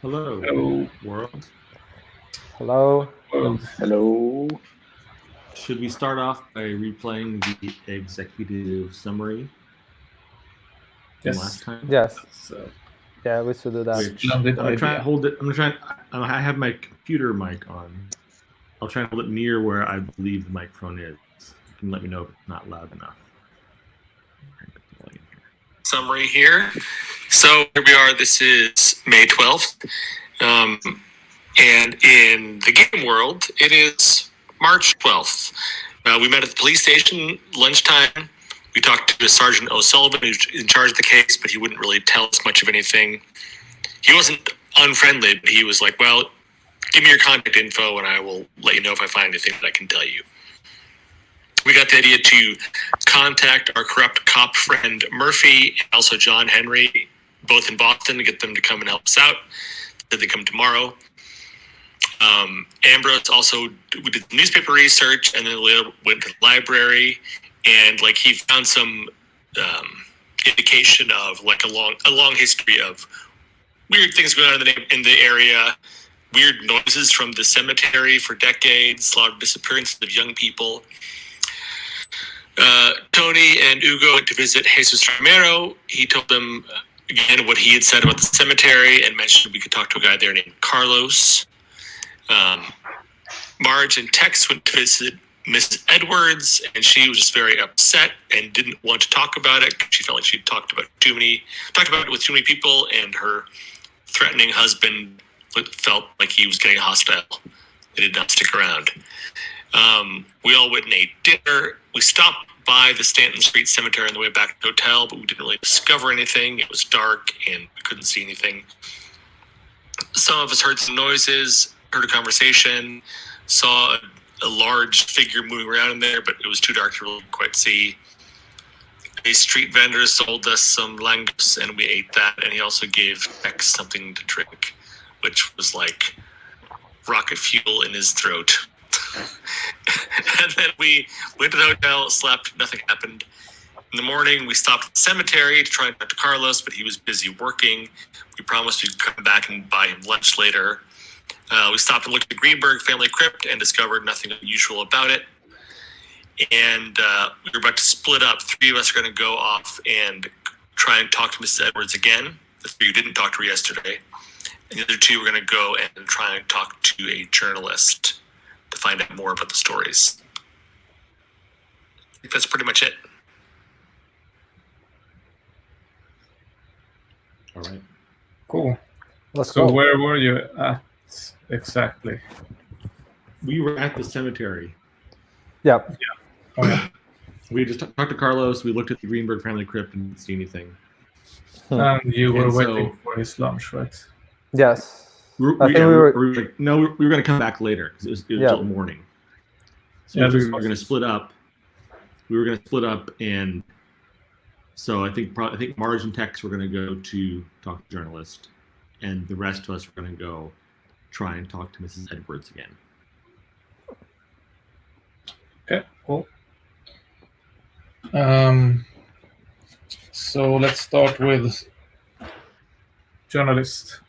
Hello, Hello. world. Hello. World. Hello. Should we start off by replaying the executive summary from last Yes. time? Yes. So, Yeah, we should do that. Which Splendid I'm gonna try and idea. hold it. I have my computer mic on. I'll try and hold it near where I believe the microphone is. You can let me know if it's not loud enough. Summary here. So here we are. This is May 12th. And in the game world, it is March 12th. We met at the police station lunchtime. We talked to Sergeant O'Sullivan, who's in charge of the case, but he wouldn't really tell us much of anything. He wasn't unfriendly, but he was like, well, give me your contact info and I will let you know if I find anything that I can tell you. We got the idea to contact our corrupt cop friend Murphy and also John Henry, both in Boston, to get them to come and help us out. Said they come tomorrow. Ambrose also, we did newspaper research and then later went to the library, and like he found some indication of like a long history of weird things going on in the area, weird noises from the cemetery for decades, a lot of disappearances of young people. Tony and Hugo went to visit Jesus Romero. He told them again what he had said about the cemetery and mentioned we could talk to a guy there named Carlos. Marge and Tex went to visit Mrs. Edwards, and she was just very upset and didn't want to talk about it. She felt like she'd talked about it with too many people, and her threatening husband felt like he was getting hostile. They did not stick around. We all went and ate dinner. We stopped by the Stanton Street Cemetery on the way back to the hotel, but we didn't really discover anything. It was dark, and we couldn't see anything. Some of us heard some noises, heard a conversation, saw a large figure moving around in there, but it was too dark to really quite see. A street vendor sold us some langoustes, and we ate that, and he also gave X something to drink, which was like rocket fuel in his throat. And then we went to the hotel, slept, nothing happened. In the morning, we stopped at the cemetery to try and talk to Carlos, but he was busy working. We promised we'd come back and buy him lunch later. We stopped and looked at the Greenberg family crypt and discovered nothing unusual about it. And we were about to split up. Three of us are going to go off and try and talk to Mrs. Edwards again. The three who didn't talk to her yesterday. And the other two were going to go and try and talk to a journalist to find out more about the stories. I think that's pretty much it. All right. Cool. Let's So go. where were you at exactly? We were at the cemetery. Yeah. Oh, yeah. We just talked to Carlos. We looked at the Greenberg family crypt and didn't see anything. And you were And so- waiting for his lunch, right? Yes. We I think we were- we were going to come back later because it was Yeah. till morning. So Yeah, we this were was- going to split up. We were going to split up, and so I think Marge and Tex were going to go to talk to the journalist, and the rest of us were going to go try and talk to Mrs. Edwards again. Okay, cool. So let's start with journalist.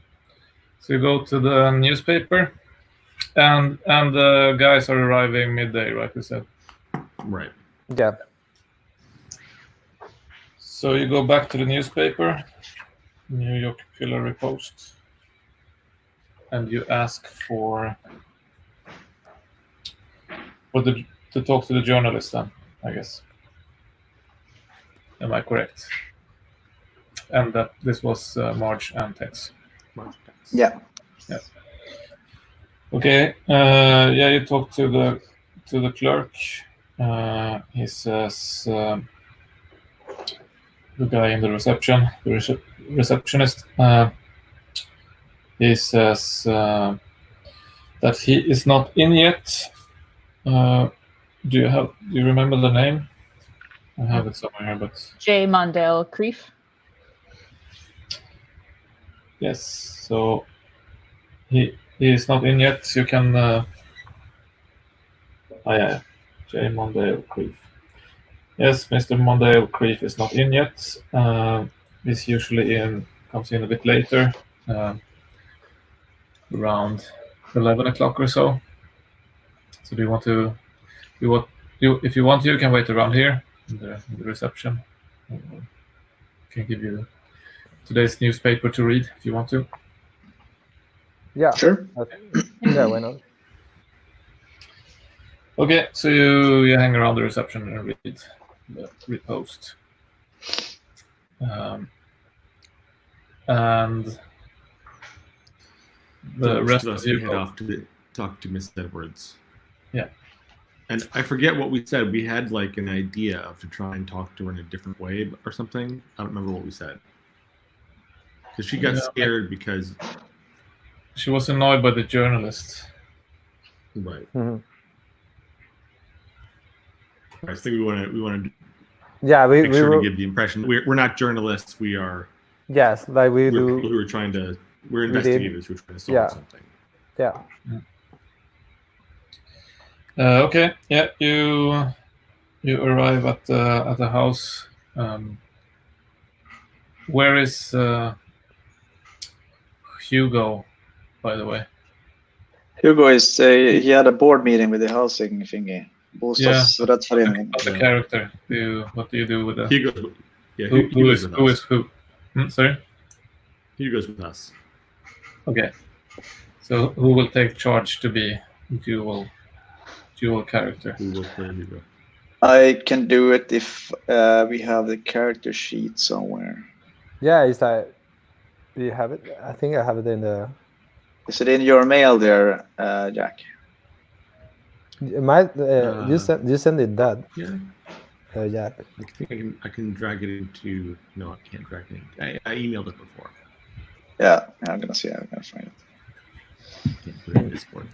So you go to the newspaper, and the guys are arriving midday, right? You said. Right. Yeah. So you go back to the newspaper, New York Pillar Post, and you ask to talk to the journalist then, I guess. Am I correct? And that this was Marge and Tex. Marge and Tex. Yeah. Okay. Yeah, you talk to the clerk. He says the guy in the reception, the receptionist. He says that he is not in yet. Do you remember the name? I have it somewhere, but J. Mondale Creef. yes. So he is not in yet. You can. Yeah, J. Mondale Creef. Yes, Mr. Mondale Creef is not in yet. He's usually comes in a bit later. around 11 o'clock or so. So do you want to? If you want to, you can wait around here in the reception. I can give you today's newspaper to read if you want to. Yeah. Sure. Yeah, why not? Okay, so you hang around the reception and read the repost. And the rest of you head off to talk to Miss Edwards. Yeah. And I forget what we said. We had like an idea of to try and talk to her in a different way or something. I don't remember what we said. Because she got scared because she was annoyed by the journalist. Right. Mm-hmm. I think we want to Yeah, we make sure were, to give the impression we're not journalists. We are yes, like we're people who are trying to we're investigators who are trying to solve something. Yeah. Okay. Yeah, you arrive at the house. Where is Hugo, by the way? Hugo is he had a board meeting with the housing thingy. Bostadsrättsföreningen. The character. What do you do with that? Hugo. Yeah. Who is who? Sorry. Hugo's with us. Okay. So who will take charge to be dual character? Who will play Hugo? I can do it if we have the character sheet somewhere. Yeah, it's like, do you have it? I think I have it in the. Is it in your mail there, Jack? You send it that. Yeah. Yeah. I think I can drag it into. No, I can't drag it in. I emailed it before. Yeah, I'm gonna see. I'm gonna find it. Can't put it in Discord.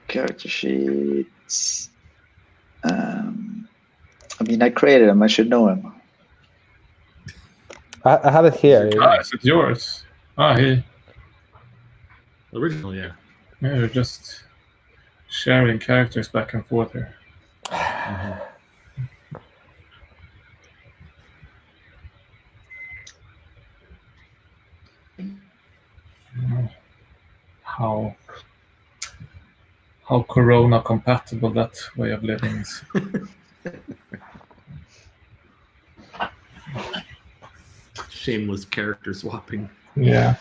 Character sheets. I mean, I created him. I should know him. I have it here. Is it yours? He. Original, yeah. Yeah, you're just sharing characters back and forth here. How Corona compatible that way of living is. Shameless character swapping. Yeah.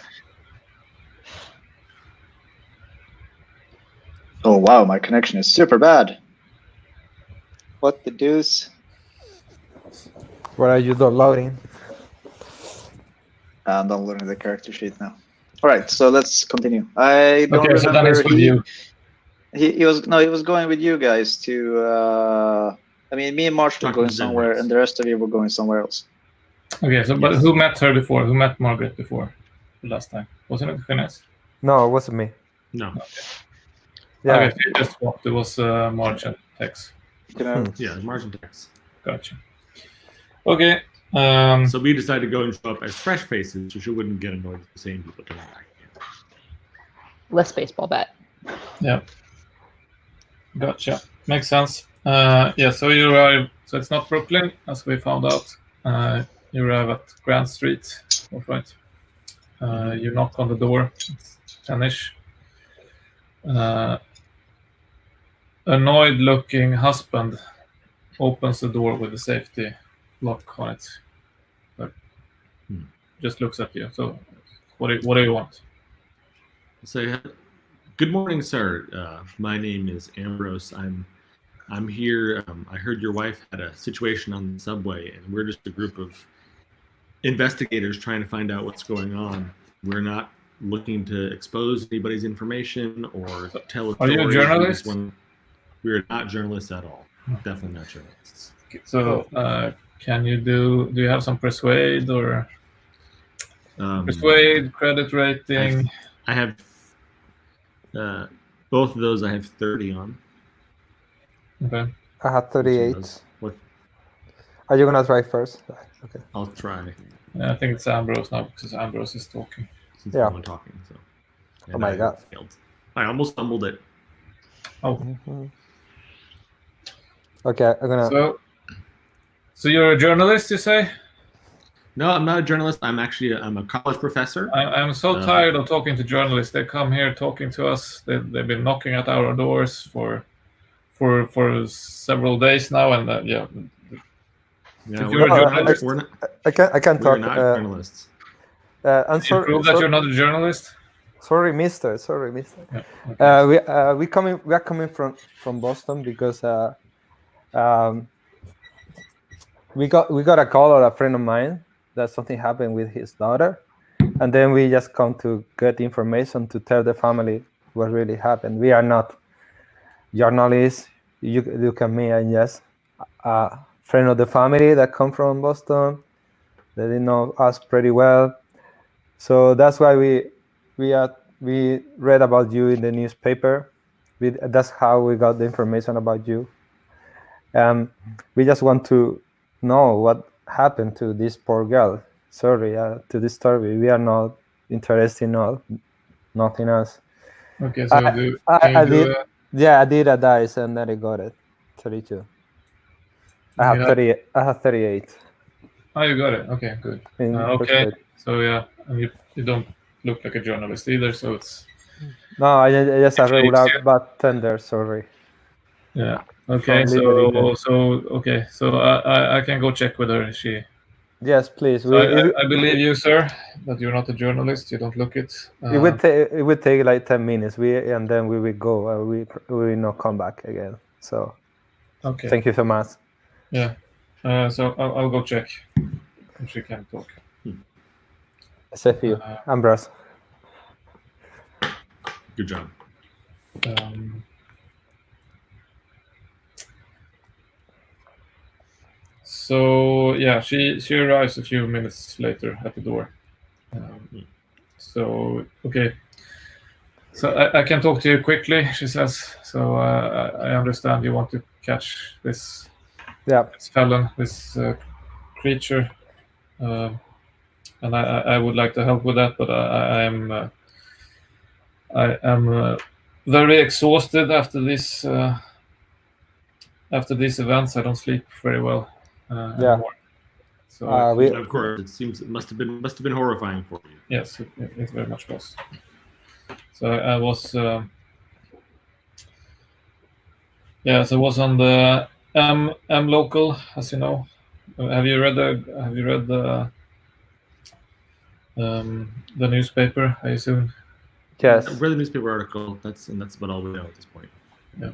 Oh wow, my connection is super bad. What the deuce? What are you downloading? I'm downloading the character sheet now. All right, so let's continue. I don't Okay, so that is with you. He was going with you guys to. I mean, me and Marsh were going somewhere, and the rest of you were going somewhere else. Okay, so but who met her before? Who met Margaret before the last time? Wasn't it Jeunesse? No, it wasn't me. No. Okay. Yeah. Okay, so you just swapped. It was Marge and Tex. Yeah, Margin Tex. Gotcha. Okay. So we decided to go and show up as fresh faces, so she wouldn't get annoyed with the same people coming back. Less baseball bat. Yeah. Gotcha. Makes sense. Yeah, so you arrive. So it's not Brooklyn, as we found out. You arrive at Grand Street. All right. You knock on the door. It's 10-ish. Annoyed-looking husband opens the door with a safety lock on it. But just looks at you. So, what do you want? Say, good morning, sir. My name is Ambrose. I'm here. I heard your wife had a situation on the subway, and we're just a group of investigators trying to find out what's going on. We're not looking to expose anybody's information or tell a story. Are you a journalist? We're not journalists at all. Definitely not journalists. So, can you do you have some persuade or persuade, credit rating? I have both of those. I have 30 on. Okay. I have 38. What? Are you gonna try first? Okay. I'll try. Yeah, I think it's Ambrose now because Ambrose is talking. Since Yeah. I'm talking, so. Oh my God. Failed. I almost stumbled it. Oh. Mm-hmm. Okay, I'm gonna. So you're a journalist, you say? No, I'm not a journalist. I'm a college professor. I'm so tired of talking to journalists. They come here talking to us. They've been knocking at our doors for several days now, and Yeah, if you're a journalist, I can't we're talk. not journalists. I'm you sorry. prove that you're not a journalist. Sorry, Mister. Sorry, Mister. Yeah, okay. We are coming from Boston because we got a call of a friend of mine that something happened with his daughter, and then we just come to get information to tell the family what really happened. We are not journalists. You look at me and just a friend of the family that come from Boston. They know us pretty well, so that's why we read about you in the newspaper. That's how we got the information about you. We just want to know what happened to this poor girl. Sorry to disturb you. We are not interested in nothing else. Okay, so I did a dice and then I got it. 32. I have 38. Oh, you got it. Okay, good. Okay, so yeah, and you don't look like a journalist either, so it's... No, I just a regular bartender, sorry. Yeah, okay, so I can go check with her. Yes, please. So I believe you, sir, that you're not a journalist. You don't look it. It would take like 10 minutes. And then we will go. We will not come back again. So, okay. Thank you so much. Yeah. So I'll go check if she can talk. Except you, Ambrose. Good job. So yeah, she arrives a few minutes later at the door. So okay. So I can talk to you quickly, she says. So I understand you want to catch this felon, this creature, and I would like to help with that, but I am very exhausted after these events. I don't sleep very well anymore. So of course, it must have been horrifying for you. Yes, it very much was. So I was, so I was on the M local, as you know. Have you read the newspaper? I assume. Yes. I read the newspaper article. That's about all we know at this point. Yeah.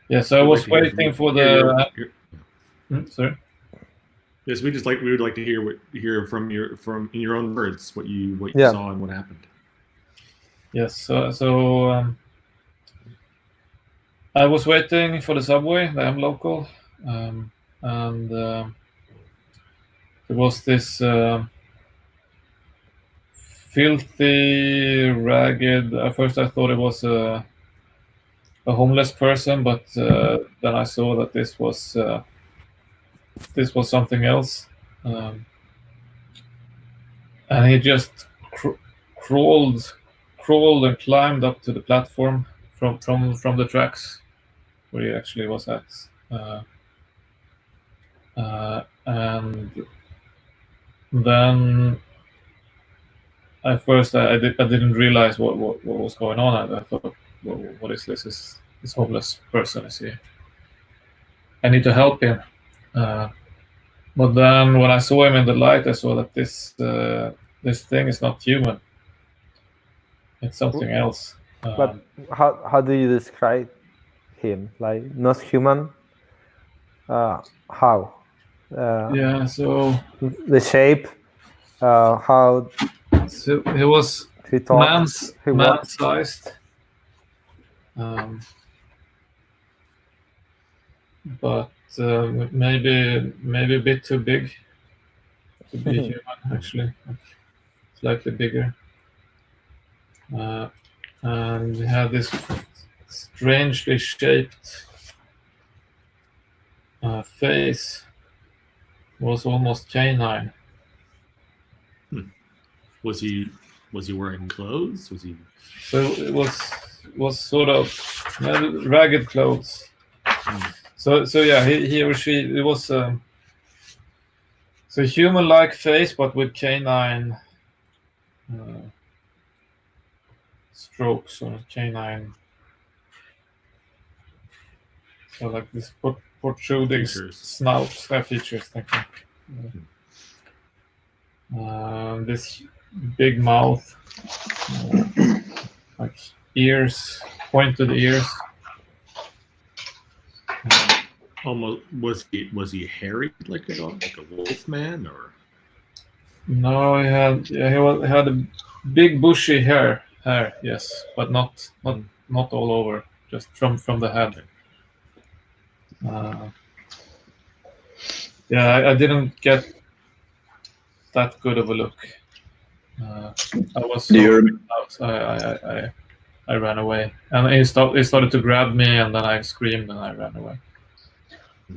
Yeah. So I was waiting for the. Sorry. Yes, we would like to hear from in your own words what you saw and what happened. Yes. So I was waiting for the subway, the M local, and there was this filthy, ragged. At first, I thought it was a homeless person, but then I saw that this was something else, and he just crawled and climbed up to the platform from the tracks where he actually was at, and then at first I didn't realize what was going on. I thought, what is this? Is this homeless person? Is he? I need to help him. But then when I saw him in the light, I saw that this thing is not human. It's something else. But how do you describe him? Like not human? How? Yeah. So the shape. How? So he was man-sized. But maybe a bit too big to be human, actually. Slightly bigger. And he had this strangely shaped face. Was almost canine. Was he wearing clothes? Was he? So it was sort of ragged clothes. So yeah, he or she, it was So human-like face, but with canine strokes or canine. So like this protruding Features. snout features. Thank you. This big mouth, like ears, pointed ears. Almost was he hairy like a wolf man or? No, he had a big bushy hair. Yes, but not all over. Just from the head. I didn't get that good of a look. I was so freaked out. I ran away, and he started to grab me, and then I screamed and I ran away.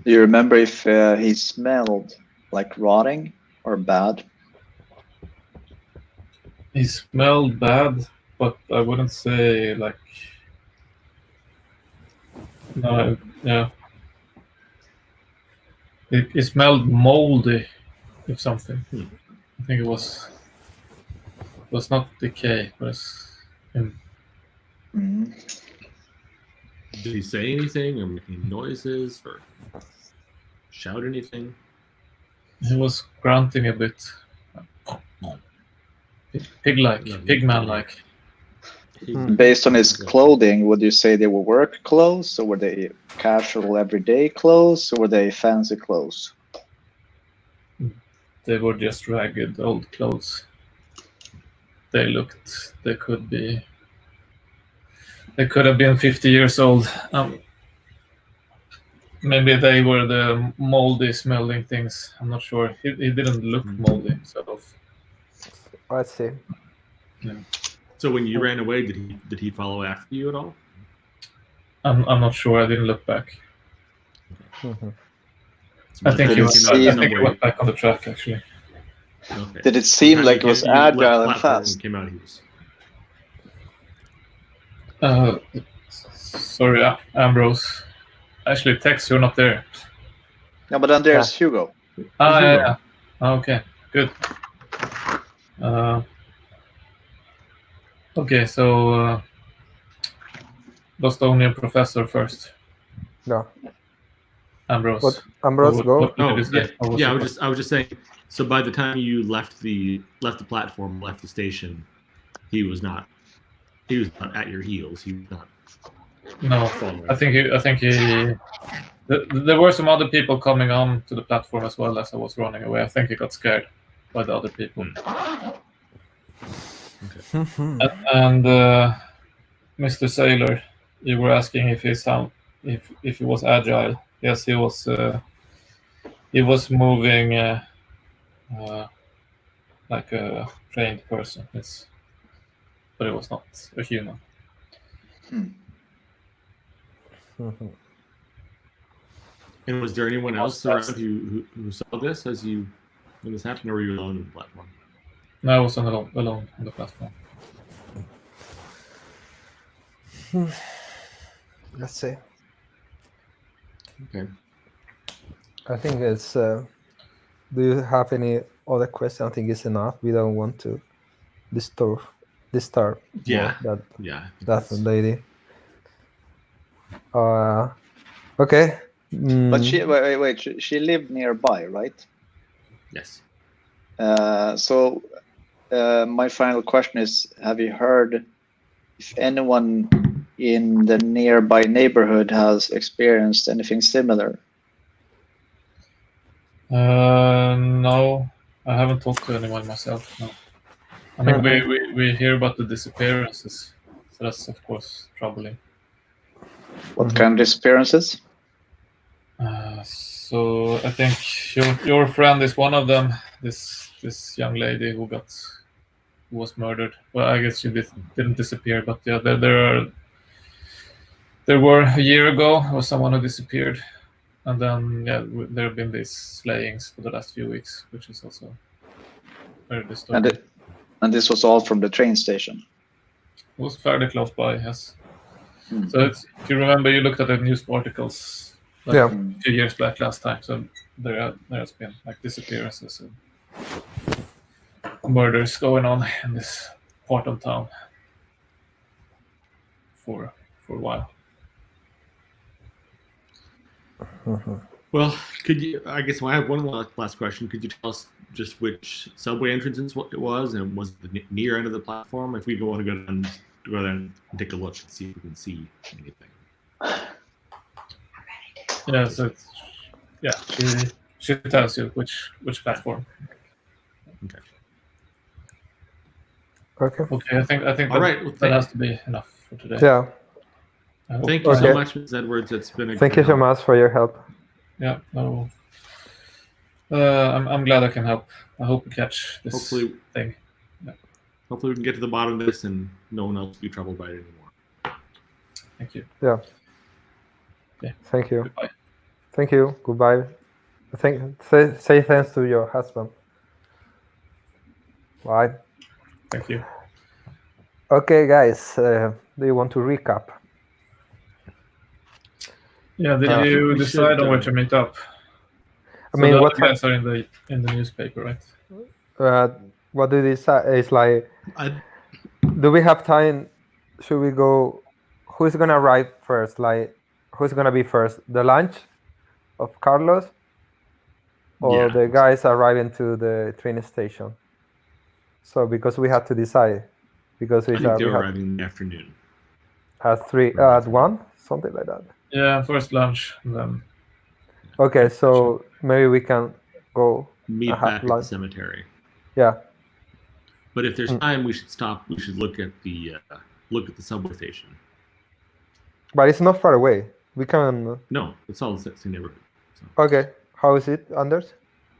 Do you remember if he smelled like rotting or bad? He smelled bad, but I wouldn't say like. No, yeah. It smelled moldy, if something. I think it was not decay, but Did he say anything or make any noises or shout anything? He was grunting a bit. Pigman-like. Based on his clothing, would you say they were work clothes, or were they casual everyday clothes, or were they fancy clothes? They were just ragged old clothes. They could have been 50 years old. Maybe they were the moldy smelling things. I'm not sure. He didn't look moldy himself. I see. Yeah. So when you ran away, did he follow after you at all? I'm not sure. I didn't look back. Mm-hmm. So I think he went back on the track actually. Okay. Did it seem like it was agile and fast? Came out, he was. Sorry, Ambrose. Actually, Tex, you're not there. No, but then there's Hugo. Yeah. Okay, good. Okay, so Bostonian professor first. No. Ambrose. What Ambrose go? I was just saying. So by the time you left the platform, left the station, he was not at your heels. He was not. No, I think he. There were some other people coming on to the platform as well as I was running away. I think he got scared by the other people. Okay. And Mr. Sailor, you were asking if he was agile. Yes, he was. He was moving like a trained person. Yes, but it was not a human. And was there anyone else around you who saw this when this happened, or were you alone on the platform? No, I was alone on the platform. Let's see. Okay. I think it's. Do you have any other question? I think it's enough. We don't want to disturb. Yeah. That lady. Okay. But wait. She lived nearby, right? Yes. So my final question is: have you heard if anyone in the nearby neighborhood has experienced anything similar? No, I haven't talked to anyone myself. No. I mean, we hear about the disappearances, so that's of course troubling. What kind of disappearances? So I think your friend is one of them. This young lady who was murdered. Well, I guess she didn't disappear, but yeah, there were a year ago was someone who disappeared, and then there have been these slayings for the last few weeks, which is also very disturbing. And this was all from the train station. It was fairly close by, yes. So if you remember, you looked at the news articles a few years back last time. So there has been like disappearances and murders going on in this part of town for a while. Well, could you? I guess I have one last question. Could you tell us just which subway entrance it was, and was it the near end of the platform? If we want to go there and take a look and see if we can see anything. Yeah, so she tells you which platform. Okay. Okay, I think All right. Well, that has to be enough for today. Yeah. I hope- Thank you so Okay. much, Ms. Edwards. It's been a Thank great you so help. much for your help. Yeah, no. I'm glad I can help. I hope we catch this Hopefully- thing. Hopefully, we can get to the bottom of this, and no one else will be troubled by it anymore. Thank you. Yeah. Yeah. Thank you. Goodbye. Thank you. Goodbye. Say thanks to your husband. Bye. Thank you. Okay, guys. Do you want to recap? Yeah, did Uh, you we decide should, on where to meet up? I So mean, the what other guys are in the newspaper, right? what do you decide? It's like, I, do we have time? Should we go? Who's gonna arrive first? Like, who's gonna be first? The lunch of Carlos, or Yeah. the guys arriving to the train station? So because we have to decide, because I it's think we they're have arriving in the afternoon. at 3 at 1, something like that. Yeah, first lunch, and then Okay, so maybe we can go Meet have back at the lunch. cemetery. Yeah. But if there's Mm. time, we should stop. We should look at the subway station. But it's not far away. We can. No, it's all the same neighborhood. So. Okay. How is it, Anders?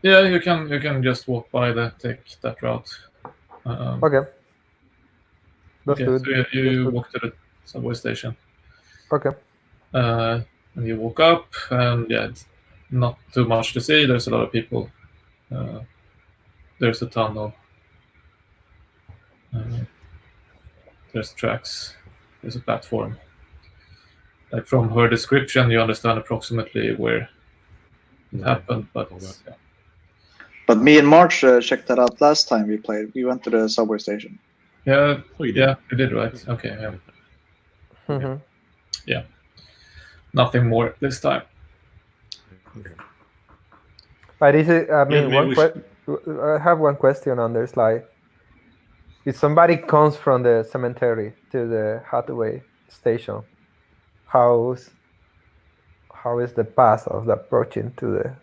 yeah, you can just walk by take that route. Okay. That's okay, good. so you That's good. walk to the subway station. Okay. And you walk up, and yeah, it's not too much to see. There's a lot of people. There's a tunnel. There's tracks. There's a platform. Like from her description, you understand approximately where it happened, but yeah. But me and March checked that out last time we played. We went to the subway station. Yeah, Oh, you did. yeah, you did right. Okay, yeah. Mhm. Nothing more this time. Okay. But is it? I mean, maybe we I have one question, Anders. Like, if somebody comes from the cemetery to the Hathaway station, how is the path of the approaching to the?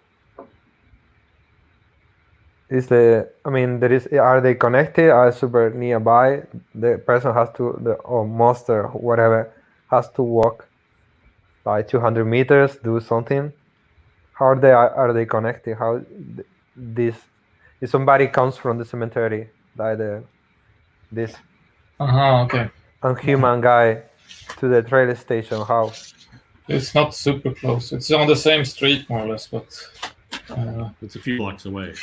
I mean, are they connected? Are super nearby? The person has to, or monster, whatever, has to walk like 200 meters, do something. How are they connected? How this? If somebody comes from the cemetery, like this Okay. unhuman guy to the train station, how? It's not super close. It's on the same street, more or less, but It's a few blocks away.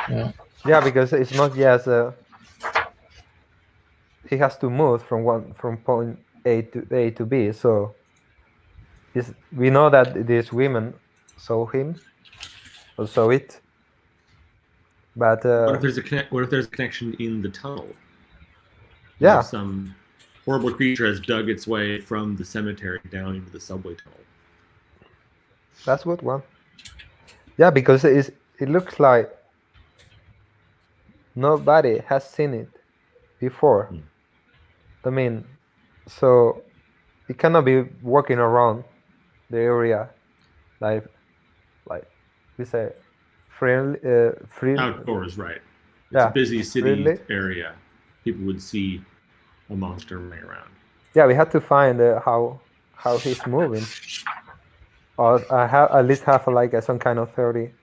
yeah. Yeah, because it's not just he has to move from point A to B. So we know that these women saw him or saw it, but What if there's a connection in the tunnel? yeah, If some horrible creature has dug its way from the cemetery down into the subway tunnel. that's good one. Yeah, because it looks like nobody has seen it before. Hmm. I mean, so it cannot be walking around the area like we say free Outdoors, right? It's Yeah, a busy city really? area. People would see a monster running around. Yeah, we had to find how he's moving, or at least have like some kind of theory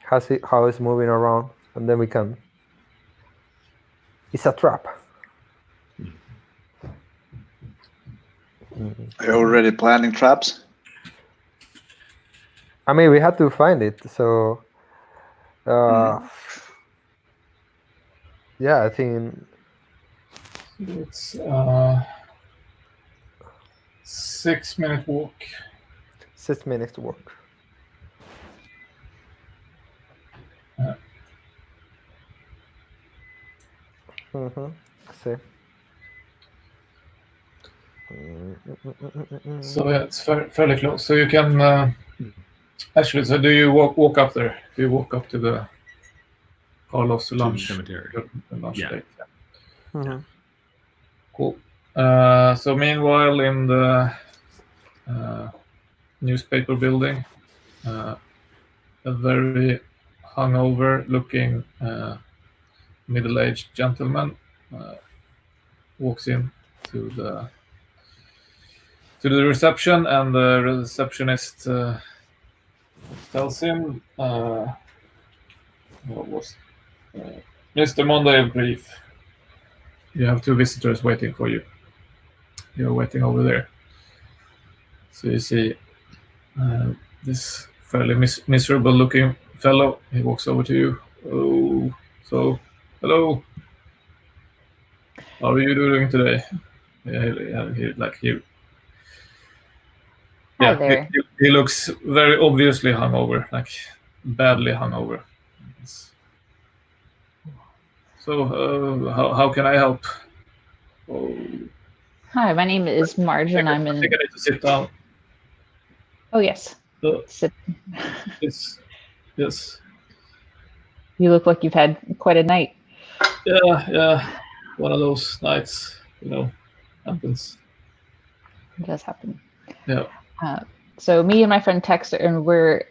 how it's moving around, and then we can. It's a trap. Are you already planning traps? I mean, we had to find it, so yeah, I think It's 6-minute walk. 6 minutes to walk. See. So yeah, it's fairly close. So you can actually. So do you walk up there? Do you walk up to the Carlos To the lunch cemetery. lunch Yeah. date? Mhm. Cool. So meanwhile, in the newspaper building, a very hungover-looking middle-aged gentleman walks in to the reception, and the receptionist tells him, "What was Mr. Monday brief? You have 2 visitors waiting for you. You're waiting over there." So you see this fairly miserable-looking fellow. He walks over to you. Oh, so hello. How are you doing today? Hi there. He looks very obviously hungover, like badly hungover. So, how can I help? Oh, Hi, my name is Marge, and I'm I think in. I need to sit down. Oh yes, sit. Yes. You look like you've had quite a night. Yeah. One of those nights, happens. It does happen. Yeah. So me and my friend Tex, and we're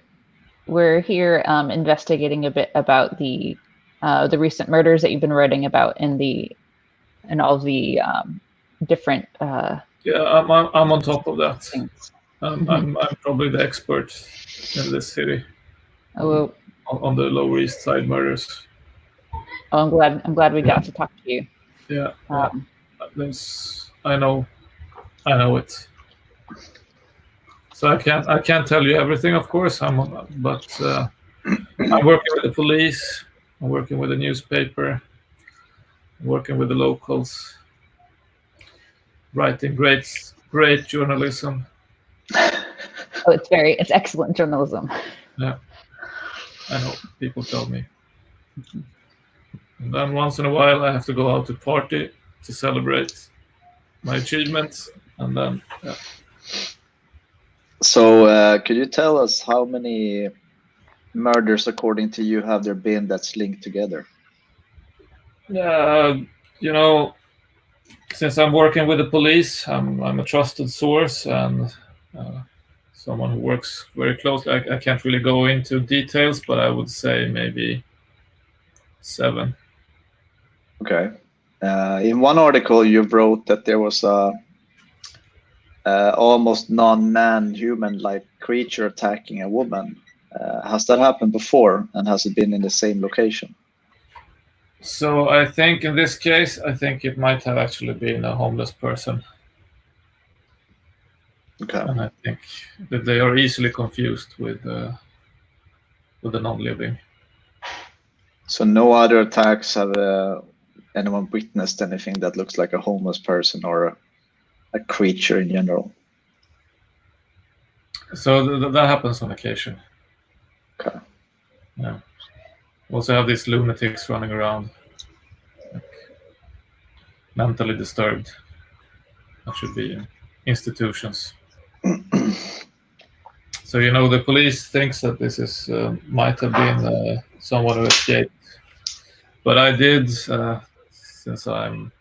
here investigating a bit about the recent murders that you've been writing about in all the different Yeah, I'm on top of that. things. I'm probably the expert in this city Oh, on the Lower East Side murders. I'm glad we got to talk to you. Yeah. I know it. So I can't tell you everything, of course. but I'm working with the police. I'm working with the newspaper. I'm working with the locals. Writing great journalism. Oh, it's excellent journalism. Yeah, I know. People tell me. And then once in a while, I have to go out to party to celebrate my achievements, and then yeah. So, could you tell us how many murders, according to you, have there been that's linked together? Since I'm working with the police, I'm a trusted source and someone who works very closely. I can't really go into details, but I would say maybe 7. Okay. In one article, you wrote that there was a almost non-man human-like creature attacking a woman. Has that happened before, and has it been in the same location? So I think in this case, it might have actually been a homeless person. Okay. And I think that they are easily confused with the non-living. So no other attacks have anyone witnessed anything that looks like a homeless person or a creature in general? So that happens on occasion. Okay. Yeah. Also have these lunatics running around, like, mentally disturbed. That should be in institutions. So the police thinks that this is might have been someone who escaped, but I did, since I'm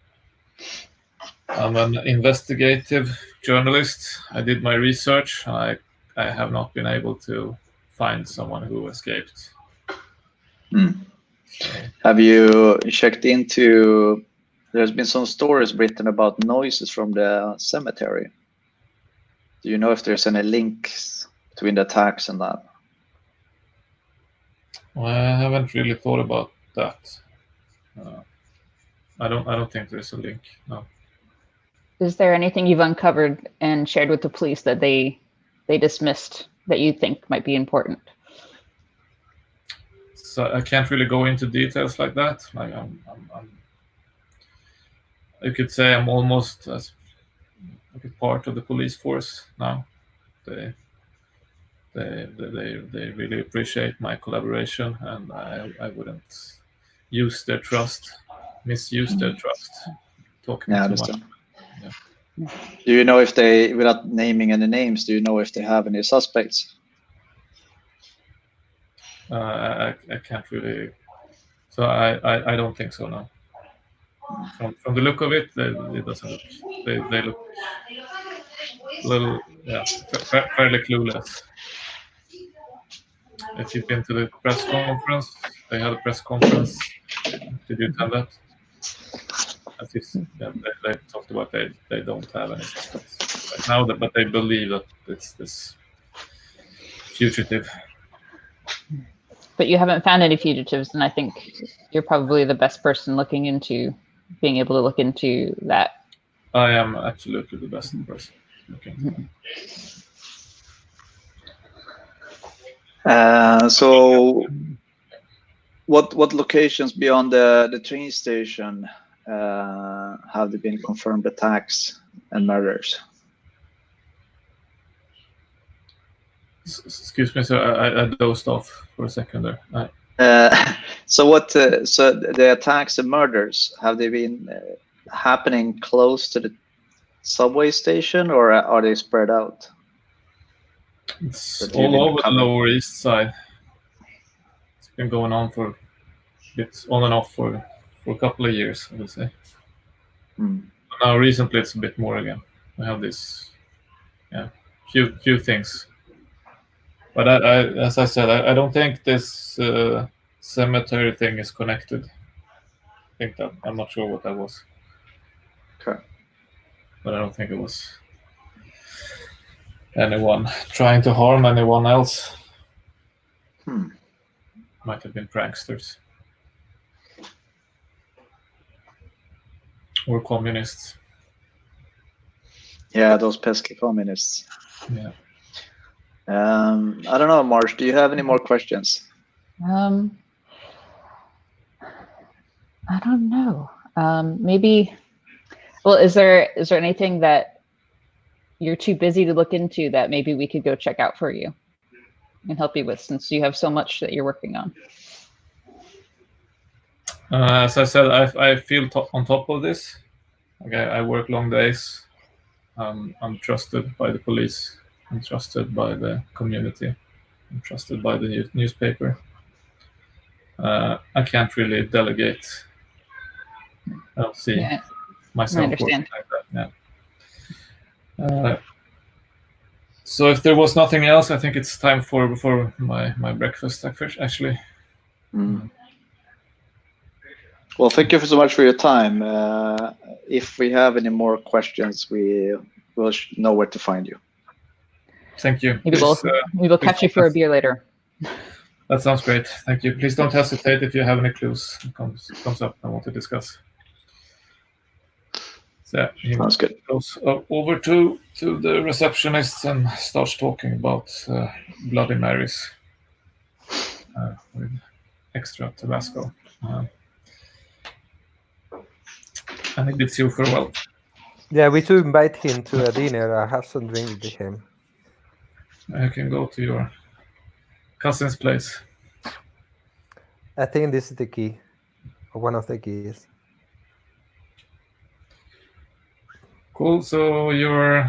an investigative journalist. I did my research. I have not been able to find someone who escaped. So, have you checked into? There's been some stories written about noises from the cemetery. Do you know if there's any links between the attacks and that? I haven't really thought about that. I don't think there's a link. No. Is there anything you've uncovered and shared with the police that they dismissed that you think might be important? So I can't really go into details like that. Like I could say I'm almost as like a part of the police force now. They really appreciate my collaboration, and I wouldn't use their trust misuse their trust. Talking Yeah, I too much. understand. Do you know if they, without naming any names, do you know if they have any suspects? I can't really. So I don't think so now. From the look of it, it doesn't look. They look a little, fairly clueless. If you've been to the press conference, they had a press conference. Did you attend that? As if, they talked about they don't have any suspects right now, but they believe that it's this fugitive. But you haven't found any fugitives, and I think you're probably the best person being able to look into that. I am absolutely the best person looking. So, what locations beyond the train station have there been confirmed attacks and murders? Excuse me, sir. I dozed off for a second there. So the attacks and murders, have they been happening close to the subway station, or are they spread out? It's all over the Lower East Side. It's been going on for it's on and off for a couple of years, I would say. Now recently it's a bit more again. I have this few things. But I as I said, I don't think this cemetery thing is connected. I think that I'm not sure what that was. Okay. But I don't think it was anyone trying to harm anyone else. Might have been pranksters. Or communists. Yeah, those pesky communists. Yeah. I don't know, Marsh, do you have any more questions? I don't know. Maybe. Well, is there anything that you're too busy to look into that maybe we could go check out for you and help you with, since you have so much that you're working on? As I said, I feel on top of this. Okay, I work long days. I'm trusted by the police. I'm trusted by the community. I'm trusted by the newspaper. I can't really delegate. I don't see myself working like that. Yeah. So if there was nothing else, I think it's time for my breakfast. Actually. Well, thank you so much for your time. If we have any more questions, we will know where to find you. Thank you. Maybe we'll catch you for a beer later. That sounds great. Thank you. Please don't hesitate if you have any clues that comes up I want to discuss. So he Sounds good. Goes over to the receptionist and starts talking about Bloody Marys with extra Tabasco. And he bids you farewell. Yeah, we should invite him to a dinner. I have some drinks with him. You can go to your cousin's place. I think this is the key, or one of the keys. Cool. So you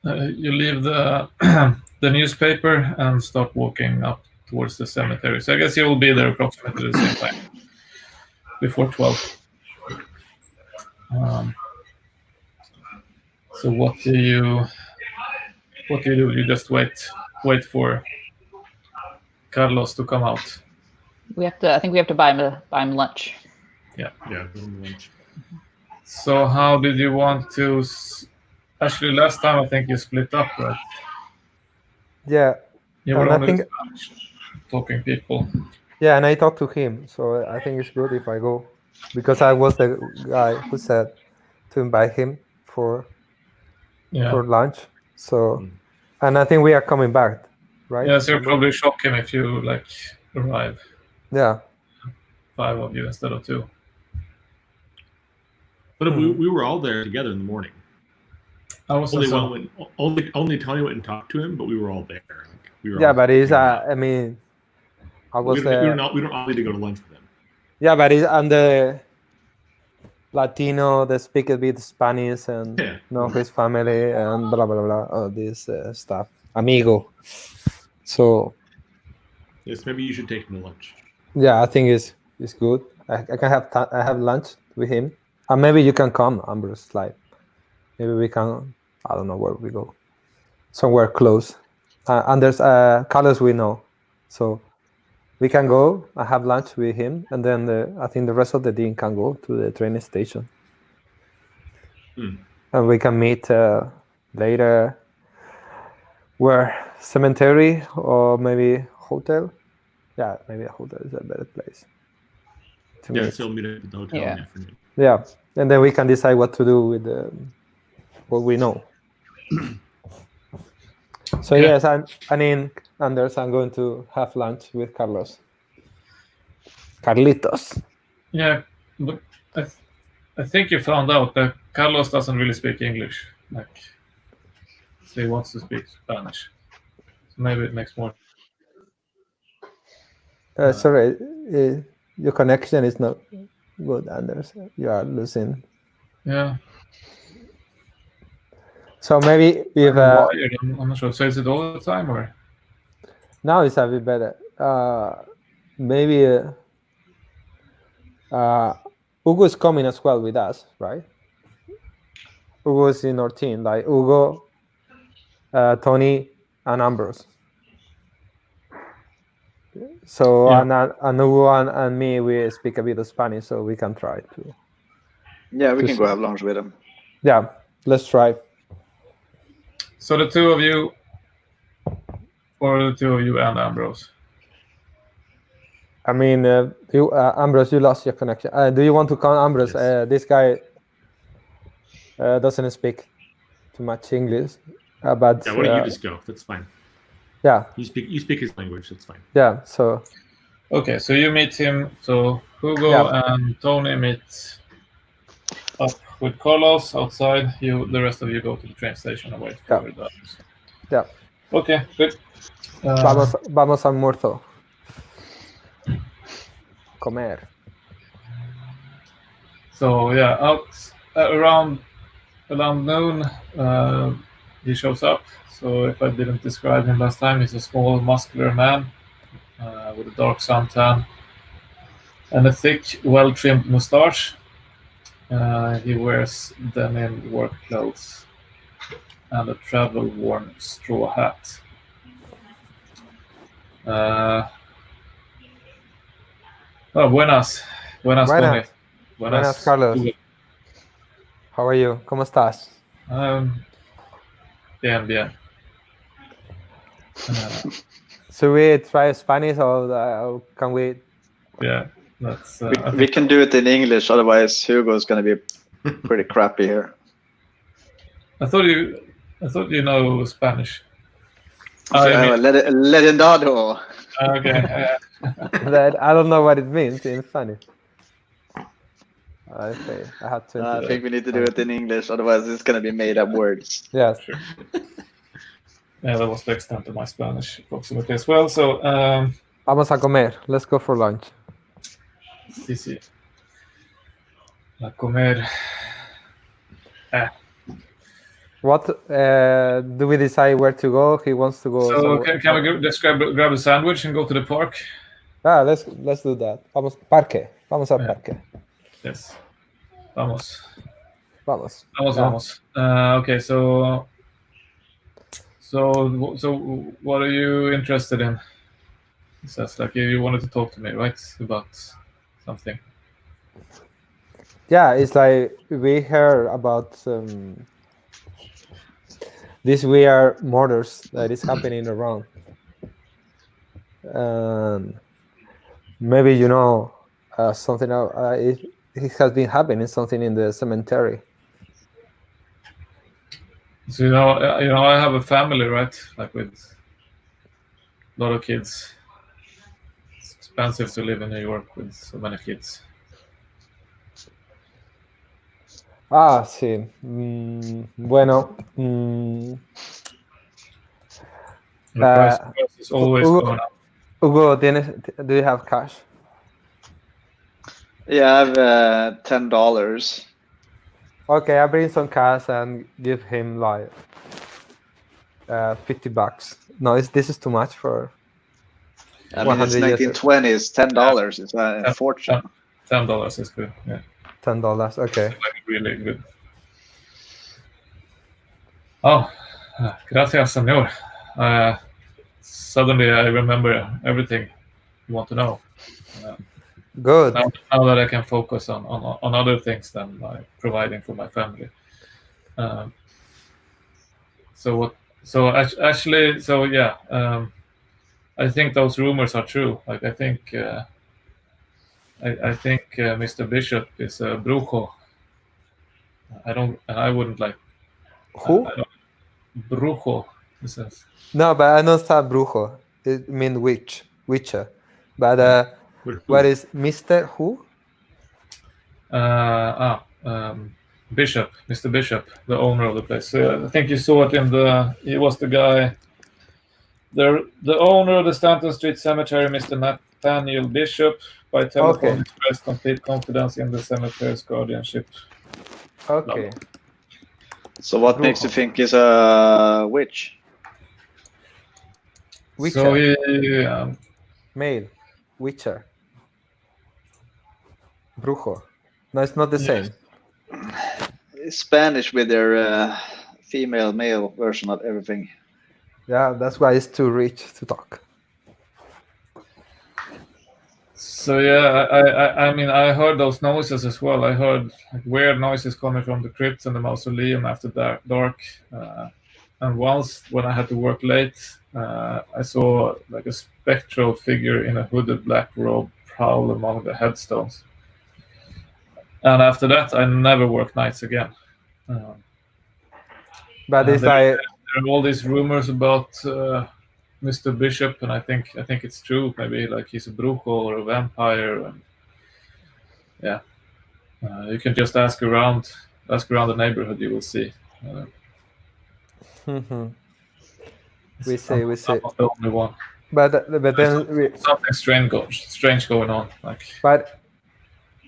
leave the the newspaper and start walking up towards the cemetery. So I guess you will be there approximately the same time, before 12. So what do you do? You just wait for Carlos to come out. I think we have to buy him lunch. Yeah. Lunch. So how did you want to? Actually, last time I think you split up, right? Yeah. You were and only talking people. Yeah, and I talked to him, so I think it's good if I go, because I was the guy who said to invite him for lunch. So, and I think we are coming back, right? Yeah, so you'll probably shock him if you arrive. Yeah. 5 of you instead of 2. But we were all there together in the morning. Only Tony went and talked to him, but we were all there. But it's I mean, I was we don't all need to go to lunch with him. Yeah, but I'm the Latino that speak a bit Spanish and Yeah. know his family and blah blah blah, all this stuff. Amigo. So Yes, maybe you should take him to lunch. yeah, I think it's good. I can have lunch with him, and maybe you can come, Ambrose. Like maybe we can. I don't know where we go. Somewhere close. And there's Carlos we know, so we can go and have lunch with him, and then I think the rest of the team can go to the train station, and we can meet later. Where cemetery or maybe hotel? Yeah, maybe a hotel is a better place. To Yeah, meet. so meet at the hotel in the afternoon. Yeah, and then we can decide what to do with what we know. So yes, I mean, Anders, I'm going to have lunch with Carlos. Carlitos. Yeah, but I think you found out that Carlos doesn't really speak English. Like, so he wants to speak Spanish. So maybe it makes more. Sorry, your connection is not good, Anders. You are losing. Yeah. So maybe if I'm not sure. So is it all the time or? now it's a bit better. Maybe Hugo is coming as well with us, right? Hugo is in our team, like Hugo, Tony, and Ambrose. So Yeah. and Hugo and me, we speak a bit of Spanish, so we can try to. Yeah, we can go have lunch with him. Yeah, let's try. So the two of you, or the two of you and Ambrose? I mean, Ambrose, you lost your connection. Do you want to call Ambrose? Yes. This guy doesn't speak too much English, but Yeah, why don't you just go? That's fine. Yeah. You speak his language. That's fine. Yeah. So. Okay, so you meet him. So Hugo and Tony meet up with Carlos outside. The rest of you go to the train station and wait for the others. Yeah. Okay, good. Vamos al muerto. Comer. So yeah, out around noon, he shows up. So if I didn't describe him last time, he's a small, muscular man with a dark suntan and a thick, well-trimmed mustache. He wears denim work clothes and a travel-worn straw hat. Buenas. Buenas, Tony. Buenas, Carlos. How are you? ¿Cómo estás? Bien. So we try Spanish or can we? Yeah, that's. We can do it in English, otherwise Hugo's going to be pretty crappy here. I thought you know Spanish. Legendado. Okay. I don't know what it means in Spanish. I have to. I think we need to do it in English, otherwise it's going to be made up words. Yes. Sure. Yeah, that was the extent of my Spanish approximately as well. So. Vamos a comer. Let's go for lunch. Sí. A comer. What do we decide where to go? He wants to go. So can we just grab a sandwich and go to the park? Let's do that. Vamos parque. Vamos al parque. Yes. Vamos. Vamos. Okay, so what are you interested in? It says like you wanted to talk to me, right? About something. Yeah, it's like we heard about these weird murders that is happening around. Maybe something. It has been happening something in the cemetery. So I have a family, right? Like with a lot of kids. It's expensive to live in New York with so many kids. Sí. Bueno. The price is always going up. Hugo, do you have cash? Yeah, I have $10. Okay, I bring some cash and give him like $50. No, this is too much for. I mean, it's 100 years. 1920s. $10 is a fortune. $10 is good. Yeah, $10. Okay. like really good. Oh, gracias, senor. Suddenly I remember everything you want to know. Good. Now that I can focus on other things than providing for my family. So what? So actually, so yeah, I think those rumors are true. Like I think Mr. Bishop is a brujo. I wouldn't like. Who? I don't, brujo. It says. No, but I know it's not brujo. It means witcher. But what is Mr. Who? Bishop, Mr. Bishop, the owner of the place. I think you saw it in the. He was the guy. The owner of the Stanton Street Cemetery, Mr. Nathaniel Bishop, by telephone expressed complete confidence in the cemetery's guardianship. Okay. So what makes you think he's a witch? Witcher. So he, Male. Witcher. Brujo. No, it's not the same. Spanish with their female male version of everything. Yeah, that's why it's too rich to talk. So yeah, I mean, I heard those noises as well. I heard like, weird noises coming from the crypt and the mausoleum after dark. And once, when I had to work late, I saw like a spectral figure in a hooded black robe prowl among the headstones. And after that, I never worked nights again. But it's there like are all these rumors about Mr. Bishop, and I think it's true. Maybe like he's a brujo or a vampire. And, yeah, you can just ask around the neighborhood. You will see. we say. I'm not the only one. But then Something strange going on. Like, but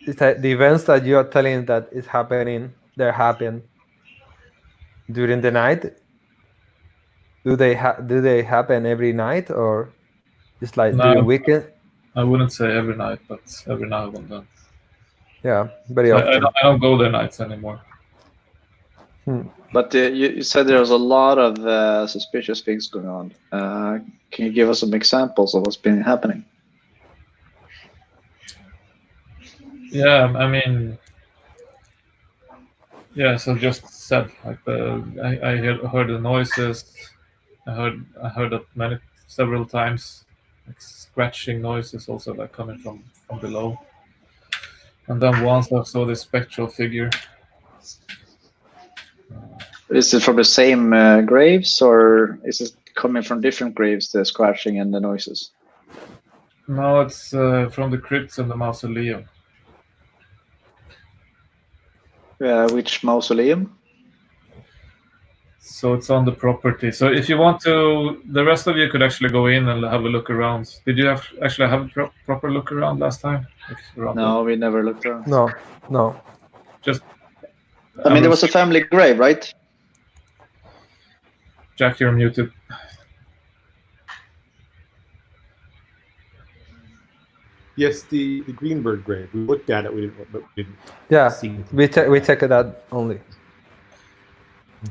it's like the events that you are telling that is happening, they happen during the night. Do they happen every night, or just like during weekend? I wouldn't say every night, but every now and then. Yeah, very often. I don't go there nights anymore. But you said there's a lot of suspicious things going on. Can you give us some examples of what's been happening? Yeah, I mean, yeah. So just said like I heard the noises. I heard that several times, like scratching noises, also like coming from below. And then once I saw this spectral figure. Is it from the same graves, or is it coming from different graves, the scratching and the noises? No, it's from the crypts and the mausoleum. Which mausoleum? So it's on the property. So if you want to, the rest of you could actually go in and have a look around. Did you actually have a proper look around last time? No, we never looked around. No. Just. I mean, there was a family grave, right? Jack, you're muted. Yes, the Greenberg grave. We looked at it, we didn't Yeah, see. we checked it out only.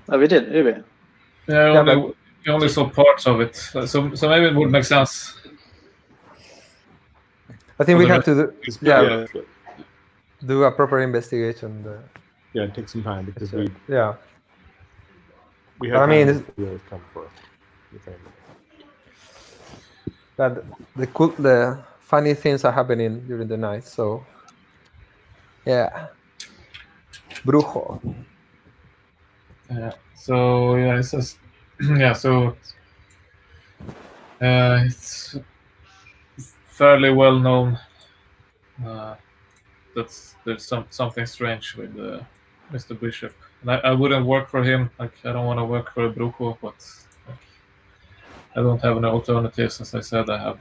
Oh, we did, did we? Yeah, we only saw parts of it, so maybe it would make sense. I think we have to do a proper investigation. Yeah, it takes some time because we I mean, really come for the family. But the funny things are happening during the night. So yeah, brujo. Yeah. So yeah, it says So it's fairly well known. There's something strange with Mr. Bishop. And I wouldn't work for him. Like I don't want to work for a brujo, but like, I don't have any alternatives. As I said, I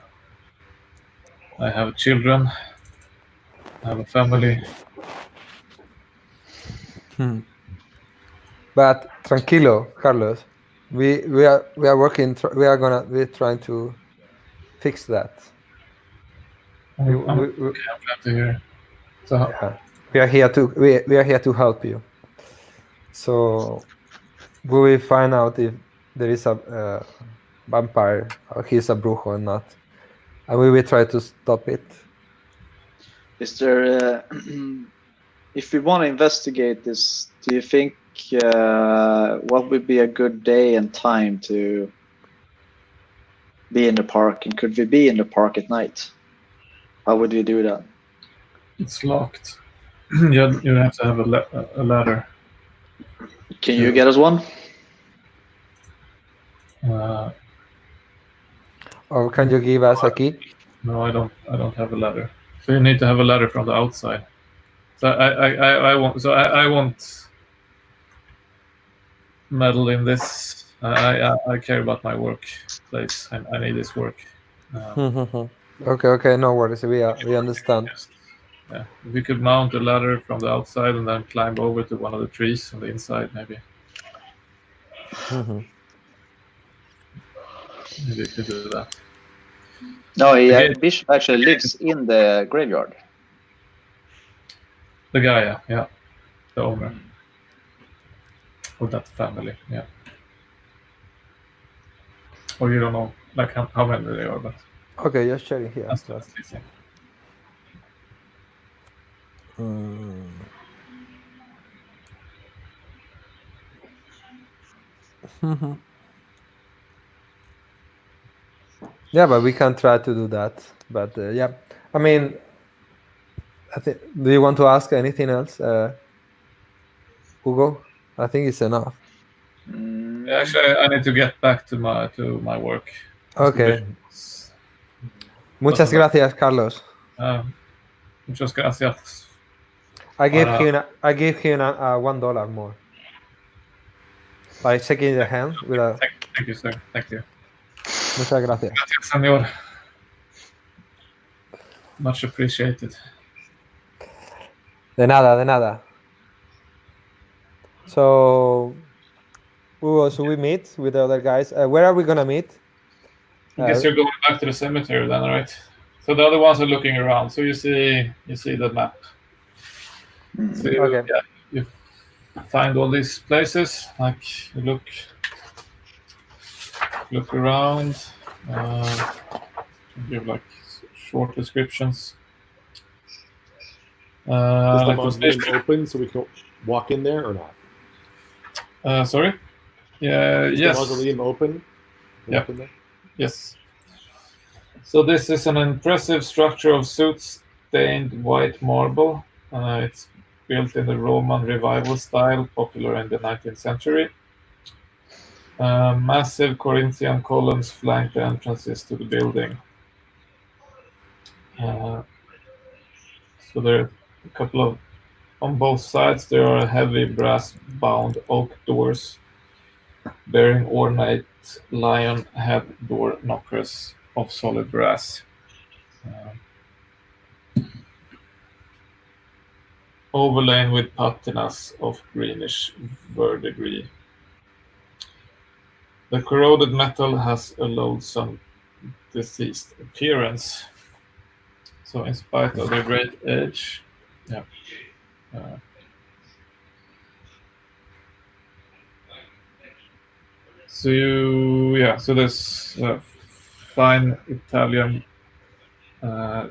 have children. have a family. But tranquilo, Carlos. We are working. We're trying to fix that. I'm glad to hear. So Yeah. We are here to help you. So we will find out if there is a vampire or he's a brujo or not, and we will try to stop it. Is there, if we want to investigate this, do you think what would be a good day and time to be in the park? And could we be in the park at night? How would we do that? it's locked. You have to have a ladder. Can you get us one? Or can you give us a key? No, I don't have a ladder. So you need to have a ladder from the outside. So I won't meddle in this. I care about my workplace. I need this work. Okay, no worries. We understand. Yeah, if we could mount a ladder from the outside and then climb over to one of the trees on the inside, maybe. Maybe we could do that. No, Bishop actually lives in the graveyard. The guy, yeah, the owner of that family, yeah. Or you don't know, like how many they are, but Okay, just checking here. that's easy. Yeah, but we can try to do that. But yeah, I mean, do you want to ask anything else, Hugo? I think it's enough. Actually, I need to get back to my work. Okay. Muchas gracias, Carlos. Muchas gracias. I give him $1 more. By shaking the hand with a. Thank you, sir. Thank you. Muchas gracias. Gracias, señor. Much appreciated. De nada. So, Hugo, should we meet with the other guys? Where are we gonna meet? I guess you're going back to the cemetery then, right? So the other ones are looking around. So you see the map. So Okay. Yeah, you find all these places. Like you look around. Give like short descriptions. Is the like mausoleum open so we can walk in there or not? Sorry. Yeah. Is Yes. the mausoleum open? Yeah. In there? Yes. So this is an impressive structure of soot-stained white marble. It's built in the Roman revival style, popular in the 19th century. Massive Corinthian columns flank the entrances to the building. So there are a couple of, on both sides, there are heavy brass-bound oak doors bearing ornate lion head door knockers of solid brass. Overlain with patinas of greenish verdigris. The corroded metal has a loathsome, diseased appearance. So, in spite of their great age, yeah. So there's fine Italian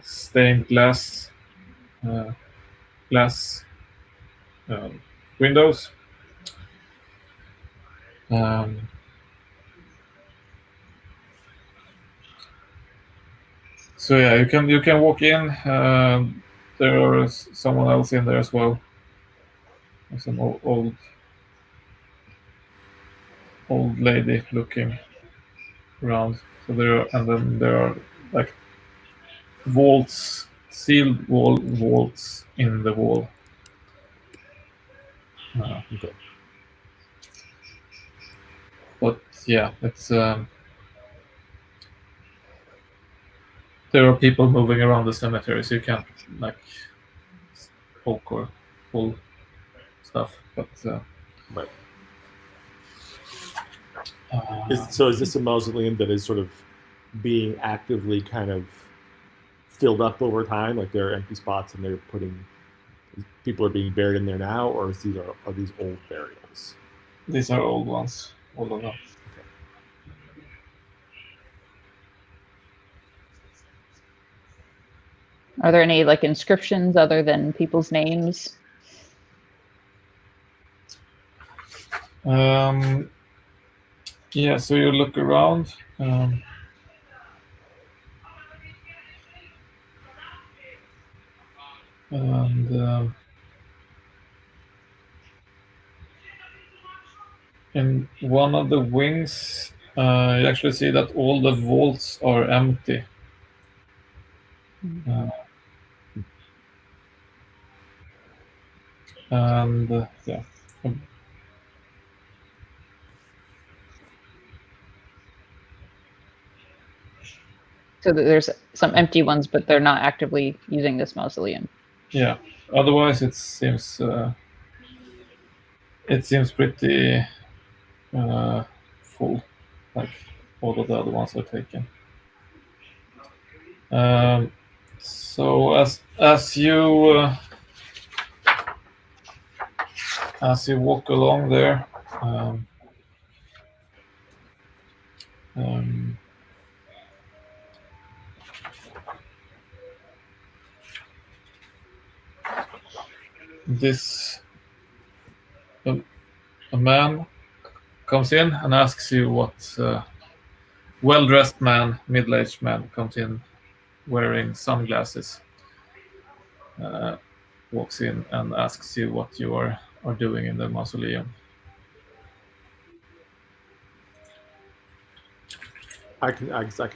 stained glass windows. So yeah, you can walk in. There is someone else in there as well. There's an old lady looking around. So there are like vaults, sealed vaults in the wall. Okay. But yeah, it's there are people moving around the cemetery, so you can't like poke or pull stuff. But Right. uh, So is this a mausoleum that is sort of being actively kind of filled up over time? Like there are empty spots and people are being buried in there now, or are these old burials? these are old ones, all of them. Are there any like inscriptions other than people's names? Yeah, so you look around. And in one of the wings, you actually see that all the vaults are empty. And yeah. So that there's some empty ones, but they're not actively using this mausoleum. Yeah. Otherwise, it seems pretty full, like all of the other ones are taken. So as you walk along there, this a man comes in and asks you what well-dressed man, middle-aged man, comes in wearing sunglasses, walks in and asks you what you are doing in the mausoleum. I can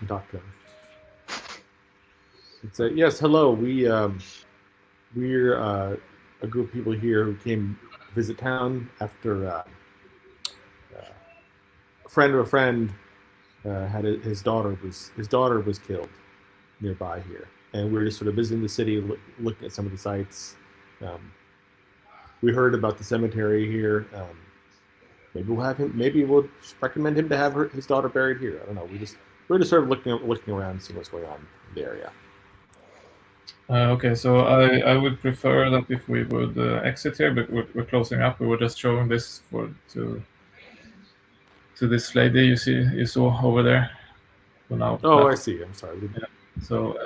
talk to him. It's yes, hello. We're a group of people here who came to visit town after a friend of a friend had his daughter was killed nearby here, and we were just sort of visiting the city, looking at some of the sites. We heard about the cemetery here. Maybe we'll have him. Maybe we'll recommend him to have his daughter buried here. I don't know. We're just sort of looking around, seeing what's going on in the area. Okay, so I would prefer that if we would exit here, but we're closing up. We were just showing this to this lady you saw over there. Now I see. I'm sorry. Yeah. So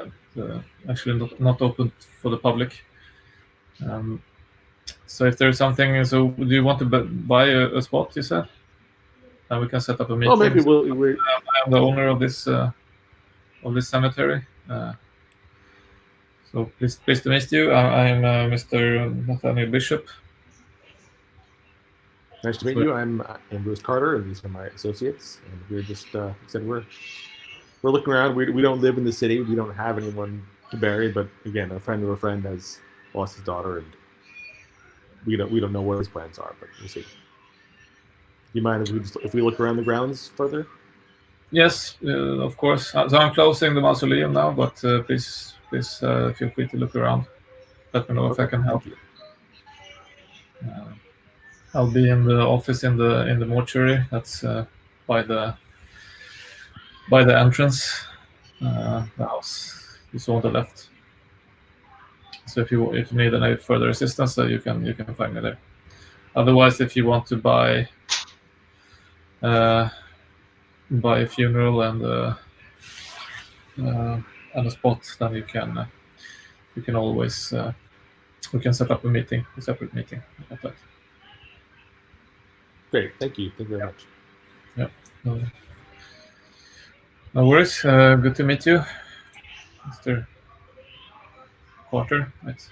actually not open for the public. So if there's something, so do you want to buy a spot? You said, and we can set up a meeting. Oh, maybe we're. I'm the owner of this cemetery. So pleased to meet you. I'm Mr. Nathaniel Bishop. Nice to meet you. I'm Bruce Carter, and these are my associates. And we're just said we're looking around. We don't live in the city. We don't have anyone to bury. But again, a friend of a friend has lost his daughter, and we don't know what his plans are. But we'll see. Do you mind if we look around the grounds further? Yes, of course. So I'm closing the mausoleum now, but please feel free to look around. Let me know if I can help. I'll be in the office in the mortuary. That's by the entrance. The house you saw on the left. So if you need any further assistance, you can find me there. Otherwise, if you want to buy a funeral and a spot, then you can always we can set up a separate meeting about that. Great, thank you very much. Yeah, no worries. Good to meet you, Mr. Carter. Right.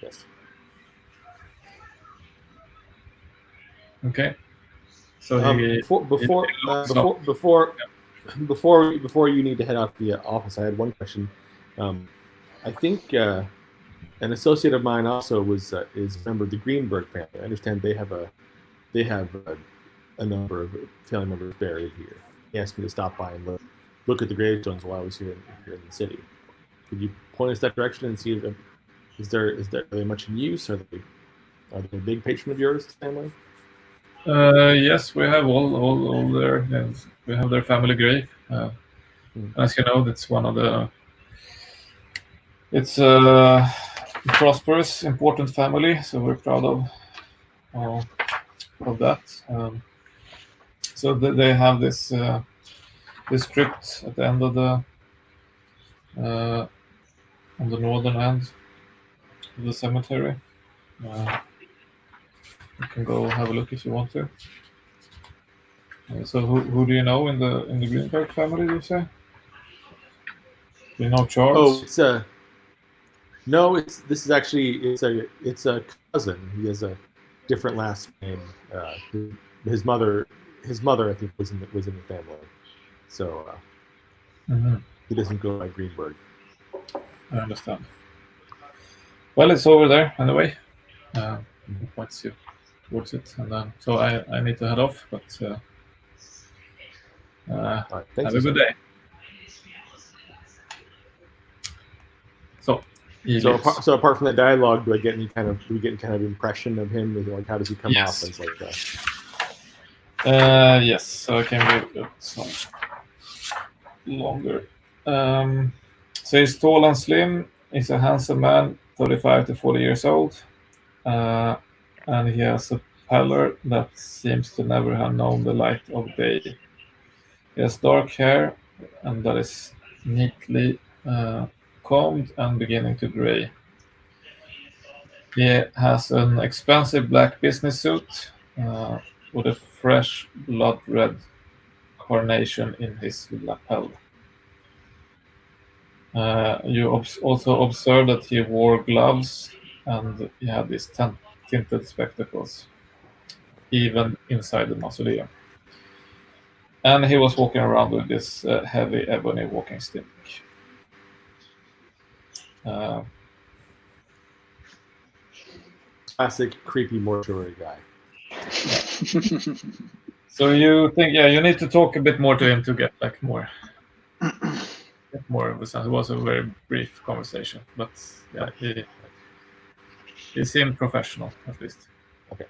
Yes. Okay. So before you need to head out the office, I had one question. I think an associate of mine also is a member of the Greenberg family. I understand they have a number of family members buried here. He asked me to stop by and look at the gravestones while I was here in the city. Could you point us that direction and see Are they much in use? Are they a big patron of yours, family? Yes, we have all their. Yes, we have their family grave. As you know, that's one of the. It's a prosperous, important family, so we're proud of that. So they have this crypt at the end of the on the northern end of the cemetery. You can go have a look if you want to. So who do you know in the Greenberg family? Do you say? Do you know Charles? Oh, no. This is actually it's a cousin. He has a different last name. His mother I think was in the family, so he doesn't go by Greenberg. I understand. Well, it's over there anyway. Points you towards it, and then so I need to head off. But Right, have a good day. So apart from that dialogue, do we get any kind of impression of him? Like, how does he come off as like that? Yes, so I can give it some longer. So he's tall and slim. He's a handsome man, 35 to 40 years old, and he has a pallor that seems to never have known the light of day. He has dark hair, and that is neatly combed and beginning to gray. He has an expensive black business suit with a fresh blood red carnation in his lapel. You also observe that he wore gloves and he had these tinted spectacles, even inside the mausoleum. And he was walking around with this heavy ebony walking stick. Classic creepy mortuary guy. So you think, you need to talk a bit more to him to get like more of a sense. It was a very brief conversation, but he seemed professional at least. Okay.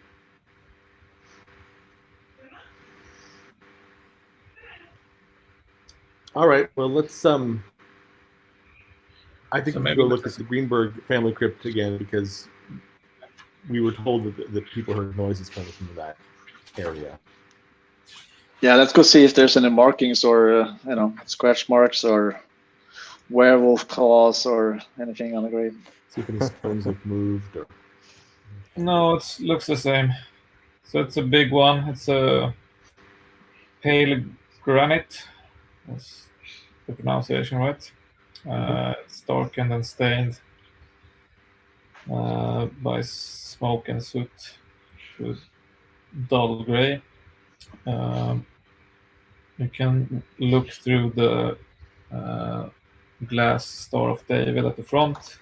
All right. Well, let's I think we go look at the Greenberg family crypt again, because we were told that people heard noises coming from that area. Yeah, let's go see if there's any markings or scratch marks or werewolf claws or anything on the grave. See if any stones have moved. Or... No, it looks the same. So it's a big one. It's a pale granite. That's the pronunciation right. It's darkened and stained by smoke and soot to dull gray. You can look through the glass Star of David at the front,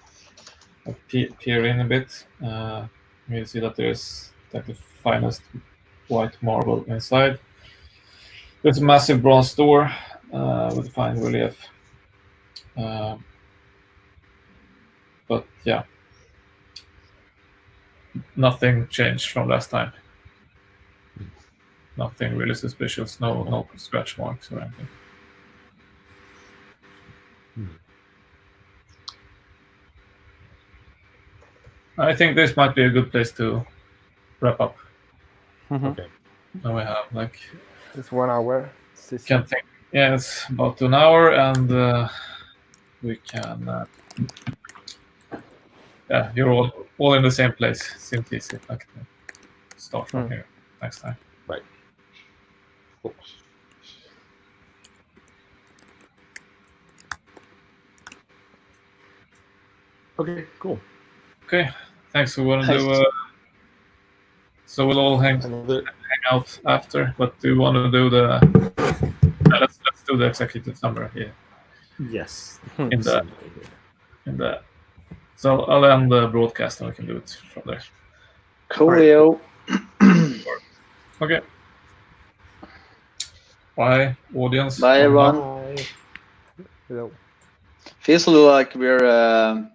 peer in a bit. You see that there's like the finest white marble inside. There's a massive bronze door with fine relief. But yeah, nothing changed from last time. Nothing really suspicious. No scratch marks or anything. I think this might be a good place to wrap up. Okay. Now we have like it's 1 hour. Can't think. Yeah, it's about an hour, and we can. You're all in the same place. Seems easy. Like start from here next time. Right. Cool. Okay. Cool. Okay. Thanks. We're gonna do. So we'll all hang out after. But do you want to do the? Let's do the executive summary here. Yes. In the. So I'll end the broadcast and we can do it from there. Coolio. Okay. Bye, audience. Bye, everyone. Hello. Feels like we're